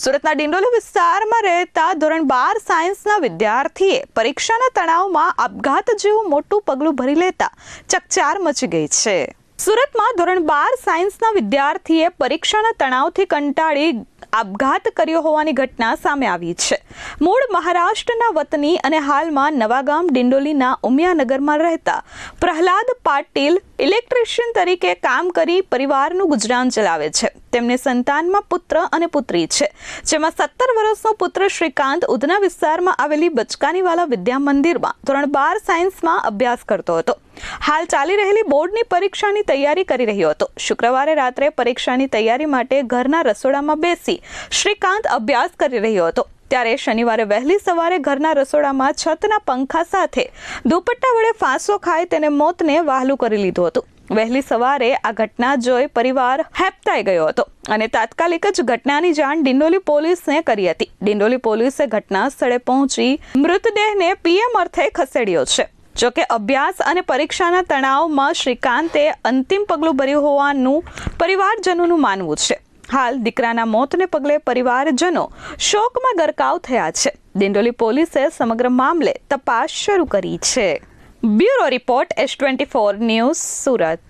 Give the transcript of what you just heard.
સુરતના ડિંડોલી વિસ્તારમાં રહેતા ધોરણ 12 સાયન્સના વિદ્યાર્થીએ પરીક્ષાના તણાવમાં આપઘાત જેવું મોટું પગલું ભરી લેતા ચકચાર મચી ગઈ છે। સુરતમાં ધોરણ 12 સાયન્સના વિદ્યાર્થીએ પરીક્ષાના તણાવથી કંટાળી આપઘાત કર્યો હોવાની ઘટના સામે આવી છે। મૂળ મહારાષ્ટ્રના વતની અને હાલમાં નવાગામ ડિંડોલીના ઉમિયાનગરમાં રહેતા પ્રહલાદ પાટીલ ઇલેક્ટ્રિશિયન તરીકે કામ કરી પરિવારનું ગુજરાન ચલાવે છે। તેમને સંતાનમાં પુત્ર અને પુત્રી છે, જેમાં 17 વર્ષનો પુત્ર શ્રીકાંત ઉધના વિસ્તારમાં આવેલી બચકાનીવાલા વિદ્યા મંદિરમાં ધોરણ 12 સાયન્સમાં અભ્યાસ કરતો હતો। હાલ ચાલી રહેલી બોર્ડની પરીક્ષાની તૈયારી કરી રહ્યો હતો। શુક્રવારે રાત્રે પરીક્ષાની તૈયારી માટે ઘરના રસોડામાં બેસી શ્રીકાંત અભ્યાસ કરી રહ્યો હતો। ત્યારે શનિવારે વહેલી સવારે ઘરના રસોડામાં છતના પંખા સાથે દુપટ્ટા વડે ફાંસો ખાઈ તેને મોતને વહાલું કરી લીધું હતું। વહેલી સવારે આ ઘટના જોઈ પરિવાર હેબતાઈ ગયો હતો અને તાત્કાલિક જ ઘટનાની જાણ ડિંડોલી પોલીસને કરી હતી। ડિંડોલી પોલીસે ઘટના સ્થળે પહોંચી મૃતદેહને પીએમ અર્થે ખસેડ્યો છે। જોકે અભ્યાસ અને પરીક્ષાના તણાવમાં શ્રીકાંતે અંતિમ પગલું ભર્યું હોવાનું પરિવારજનોનું માનવું છે। હાલ દીકરાના મોતને પગલે પરિવારજનો શોકમાં ગરકાવ થયા છે। ડિંડોલી પોલીસે સમગ્ર મામલે તપાસ શરૂ કરી છે। Bureau report S24 news Surat.